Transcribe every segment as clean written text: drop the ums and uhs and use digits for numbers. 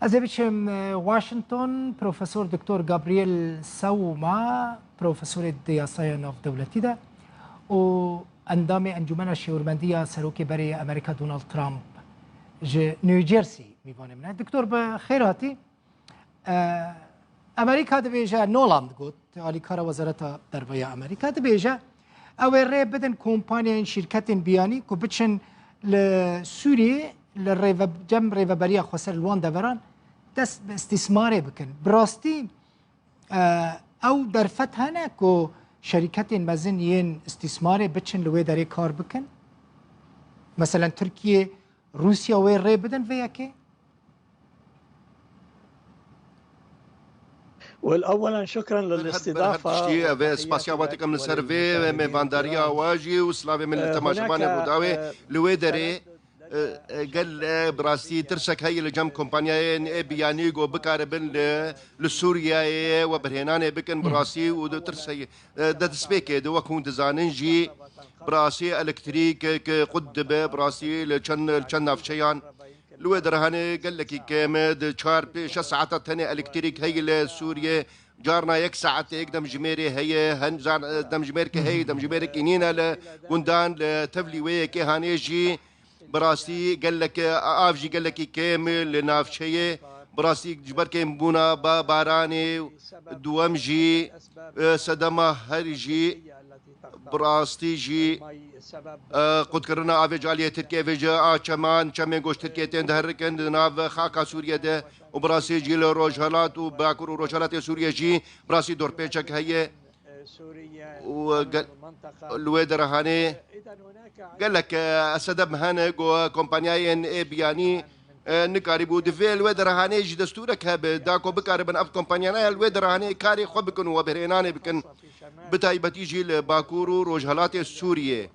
از بچم واشنطن پروفسور دکتر گابریل سوما پروفسور دیاسای ناف دولتی ده و اندام انجمن شوربندی سروک برای امریکا دونالد ترامپ ج نیوجرسی میوانه منه دکتر بخیراتی امریکا دبیجه نولاند گوت علی کار وزارت دربای امریکا دبیجه او ری بدن کمپانی شرکت بیانی که بچن لسوریه جم ریوبری خسر الوان دوران دست استثمار بکن براستی او در فتح نه که شرکت مزن ین استثمار بچن لوی داره کار بکن مثلا ترکیه روسیا وی ری بدن ویا که واولا شكرا للاستضافه سپاسیاواتكم للسرفي ميفانداريا واجي وسلافي من التماشبان بوداوي لويدري قال براسي ترسك هي لجم كومبانيا بياني جو بكاربن لسوريا وبرهنان بكن براسي ودترسي دت سبيك دو وكون دزاننجي براسي الكتريك قدب براسي لشن نافشيان لويدر هاني قال لك كامد شهر 6 ساعات ثانية الكتريك هي لسوريا جارنا يك ساعة دم جميري هي هنزان دم جميرك هي دم جميرك إنينا لقندان لتفلي ويك هانيجي براسي قال لك افجي قال لك كامل لناف شيء براسي جبرك مبونا باراني دوامجي سدما هرجي براستي جي قد كرنا افج عليه تركيا فيجا كمان كمان قوش تركيا تندهركن ناف خاكا سوريا ده وبراسي جي لروجهالات وباكر وروجهالات سوريا جي براسي دور بيتشك هي الويدر هاني قال لك السدب هانا جو كومبانياين اي بياني نكاريبو دفي الويدر هاني جي دستورك هب داكو بكاربن اف كومبانيانا الويدر هاني كاري خو بكن وبرهناني بكن بتايبتي جي لباكورو روجهالات سوريا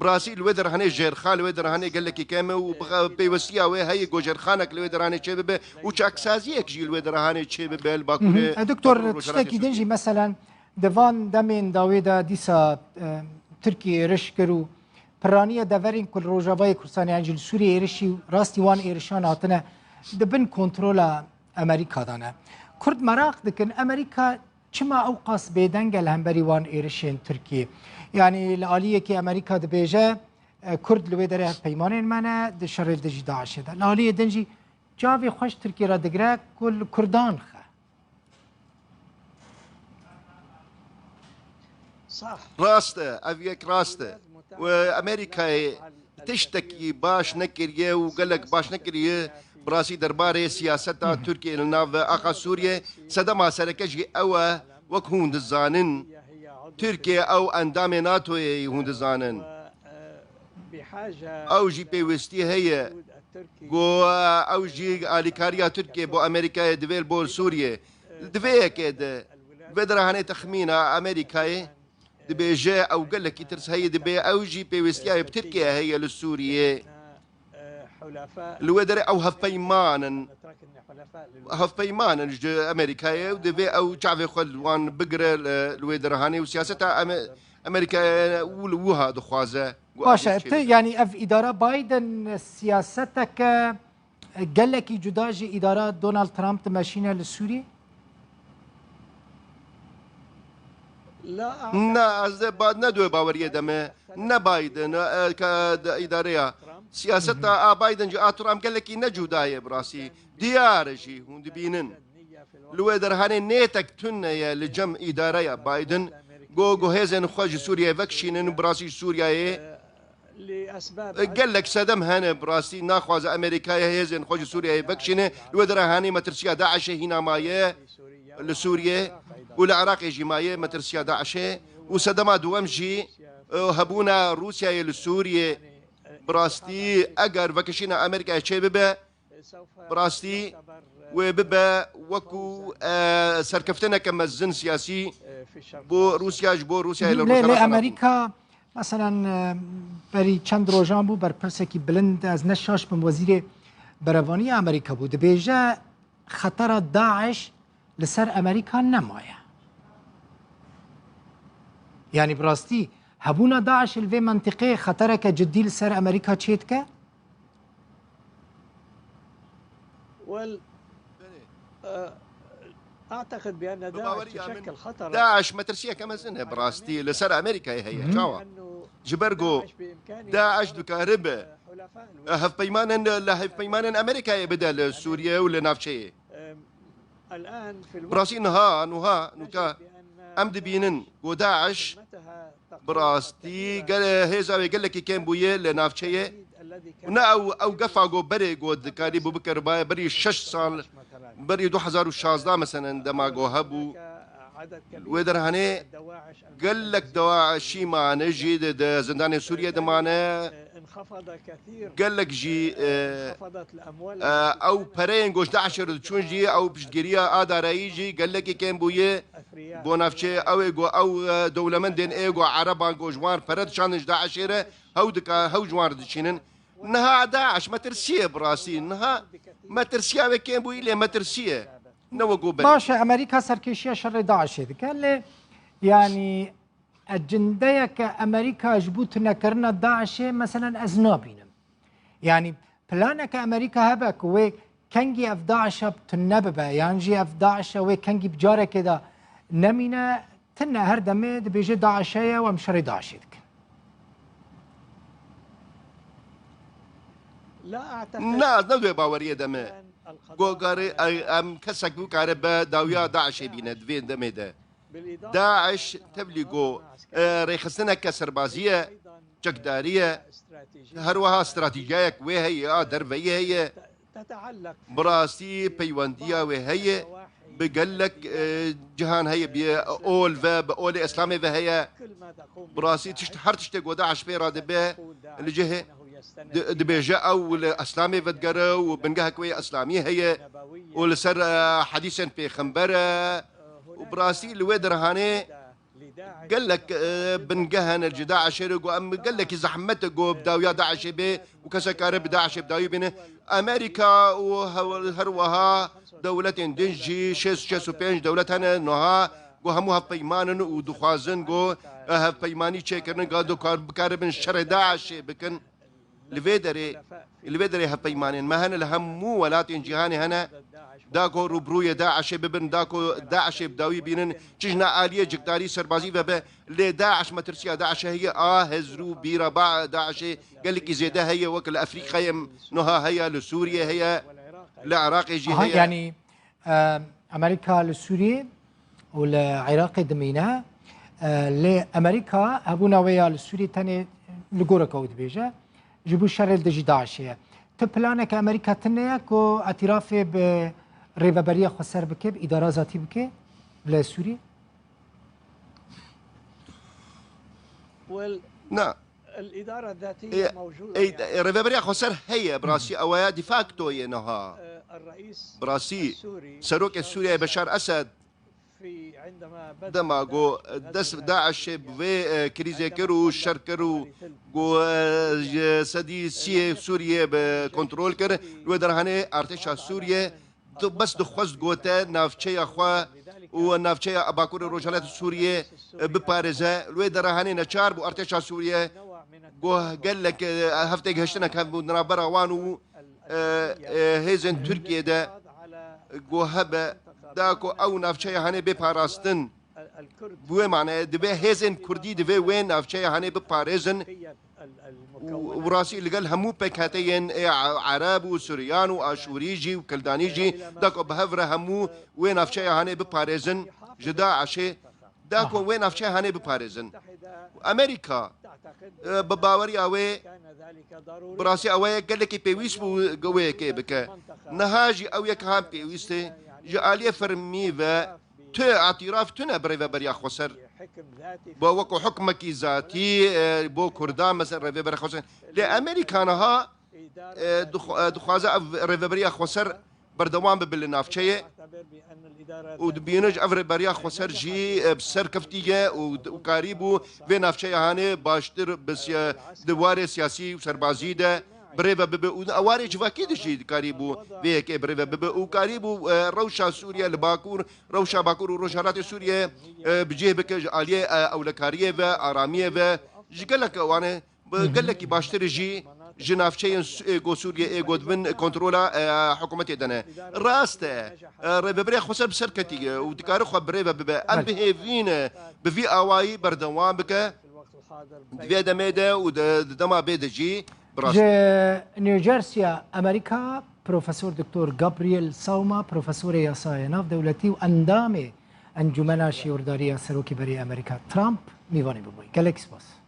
براسي الويدر هاني جير خال الويدر هاني قال لك كامل وبيوسيا وي هي جو جير خانك الويدر هاني تشبب وتشاكسازيك جي الويدر هاني تشبب الباكوري دكتور تشتكي دنجي مثلا دوان دمين داويدا ديسا تركيا رشكرو پرانیه دورین کل روجاوای کردستان انجیل سوریه ایرشی راستی وان ایرشان آتنه دبن کنترل امریکا دانه کرد مراق دکن امریکا چما اوقاس بیدنگل هم بری وان ایرشین ترکیه یعنی لالیه که امریکا دبیجه کرد لوی داره پیمانین منه دشر دجی داعش ده لالیه دنجی جاوی خوش ترکیه را دگره کل کردان خه صح راسته افيك راسته وامريكا تشتكي باش نكريه وقال لك باش نكريه براسي درباري سياستها تركيا الناف اخا سوريا سدما سركجي او وكهون دزانن تركيا او اندام ناتو يهون دزانن او جي بي وستي هي جو او جي اليكاريا تركيا بو امريكا دفيل بو سوريا دفيا كده بدر هاني تخمينه امريكا دبي او قال لك يترس هي دبي او جي بي وستيا بتركيا هي للسورية الودر او هفيمان امريكا ودبي او شعبي خلوان بقرا الودر هاني وسياستها امريكا ولوها دخوازه باشا يعني اف اداره بايدن سياستك قال لك جداجي اداره دونالد ترامب ماشينه لسوريا لا بعد ندوي باوريه دمه بايدن كإدارية سياستها بايدن جاء ترامب قال لك نجو داي براسي ديار شي هون دبينن لو درهاني نيتك تن يا لجم إدارية بايدن جو هيزن خرج سوريا فكشين براسي سوريا قال لك سدم هنا براسي ناخذ امريكا هيزن خرج سوريا فكشين لو درهاني مترسيا داعش هنا مايه لسوريا والعراق يجي مايه مترسيا داعش وسدما دوامجي هبونا روسيا لسوريا براستي اجر فكشينا امريكا شباب براستي وببا وكو سركفتنا كمزن سياسي بو روسيا لا امريكا مثلا بري چند روزان بو بر پرسکی بلند از نشاش بم وزیر بروانی امریکا بود بیجا خطر داعش لسر امریکا نمایه يعني براستي هبونا داعش الفي منطقة خطرك جدي لسر أمريكا تشيتك؟ أعتقد بأن داعش تشكل خطر. داعش مترسية كما زنه براستي لسر أمريكا هي شاوا جبرجو داعش دكاربة هف بيمانا لا هف بيمانا أمريكا بدل سوريا ولا نافشة الآن في براسي نها نكا أمد بينن وداعش براستي قال هذا قال لك كان بويه لنافشة ونا أو قفا جو بري جو دكاري ببكر باي بري 6 سال بري 2016 مثلا دما جو هبو ويدر هني قال لك دواعشي معنا جي زندان سوريا دمانا انخفض كثير قال لك جي انخفضت الأموال او برين جوش داعشر تشون جي او بشتجريا اداري جي قال لك كان بويه بونافشي او دولمندين ايجو عربان جوجوان فرد شانج داعشيره هودكا هو جوار دشينن نها داعش ما ترسيه براسي نها ما ترسيه كان بويه ما ترسيه باشا أمريكا سركشية شر داعش قال لي يعني أجندية كأمريكا جبوتنا كرنا داعش مثلا أزنابينا يعني بلانك أمريكا هبك و كنجي أف داعش بتنببة يعني جي أف داعش و كنجي بجارة كده نمينا تنا هردمي بيجي داعشية ومشري داعش لا أعتقد ندوي باورية دمي قوغاري ام كسكو كاربا داويا داعش بينا دوين دميدا داعش تبلغو ريخستنا كسربازية جكدارية هروها استراتيجية وهي دربية هي براسي بيواندية وهي بقلك جهان هي بي اول فاب اول اسلامي وهي براسي تشتهر تشتغو داعش بيرا دبه اللي جهه دبيجا او الاسلامي فتقرا وبنقها كوي اسلاميه هي ولسر حديثا في خنبره وبراسي الويدر هاني قال لك بنقهن الجداع عشيرق وام قال لك زحمته جو بداويا داعش به وكسكار بداعش بداوي بين امريكا وهروها دولة دنجي شس وبينج دولتنا نها وهموها بيمان ودخوازن جو هف بيماني تشيكرن قادو كار بن شر داعش بكن الفيدري هبيمانين ما هنا الهم ولاتين جهاني هنا داكو روبروية داعش ببن داكو داعش بداوي بينن تجنا آلية جكتاري سربازي فبا لي داعش ما ترسيها داعش هي هزرو بيرا باع داعش قال لك زيادة هي وكل أفريقيا نها هي لسوريا هي لعراق يجي هي يعني أمريكا لسوريا والعراق دمينا لأمريكا أبونا ويا لسوريا تاني لجورك أود بيجا جبو شر دجي داعشية تبلانك أمريكا تنياك و اعتراف بريفابرية خسر بكي بإدارة ذاتي بكي بلا سوري نعم الإدارة الذاتية موجودة ريفابرية خسر هي براسي أويا ديفاكتو ينها الرئيس براسي سروك السوري بشار أسد عندما جو دس داعش بوي كريزي كرو شر كرو جو سدي سي سوريا بكنترول كر ودر هاني ارتشا سوريا بس دخوز جوتا نافشي اخوا ونافشي اباكور روجالات سوريا بباريزا ودر هاني نشار بو ارتشا سوريا جو قال لك هفتك هشتنا كان نرابرا وانو هيزن تركيا دا جو هبه داكو او نافشي هاني بباراستن بوي معنى دبي هيزن كردي دبي وين نافشي هاني بباريزن وراسي اللي قال همو بكاتين عرب وسوريان واشوريجي وكلدانيجي داكو بهفره همو وين نافشي هاني بباريزن جدا عشي داكو وين نافشي هاني بباريزن امريكا بباوري اوي براسي اوي قال لك بيويس بو قوي كيبك نهاجي او يك هام بيويستي جاليه فرمي و تو اعتراف تنا بريفابريا خسر بو وكو حكمك ذاتي بو كردان مثلا ريفابريا خسر لامريكانها دخوازا ريفابريا خسر بردوام بالنافشيه ودبينج افريبريا خسر جي بسر كفتيه وقريبو في نافشيه هاني باشتر بس دوار سياسي وسربازي ده بريفا بب اواري جواكي دشي قريبو ويك بريفا بب وقريبو روشا سوريا لباكور روشا باكور وروشارات سوريا بجيه بك عليه اولكاريه و اراميه و قال لك وانا قال لك باشتر جي جنافچەیان ئێگۆ سووریە ئێگۆت بن کۆنتترۆلا حکوومەتی دەنە ڕاستە ڕێبەبرێ خۆسەر بسەرکەتی و دکارە خۆ برێ ببێ ئەم بهێڤینە بڤی ئاوایی بەردەوام بکە دوێ دەمێدە و دەما بێدەجی نيوجيرسيا أمريكا بروفيسور دكتور جابرييل ساوما بروفيسور ياساي ناف دولتي وأندامي أنجمنا شيوردارية سروكي بري أمريكا ترامب ميواني ببوي جالكس باس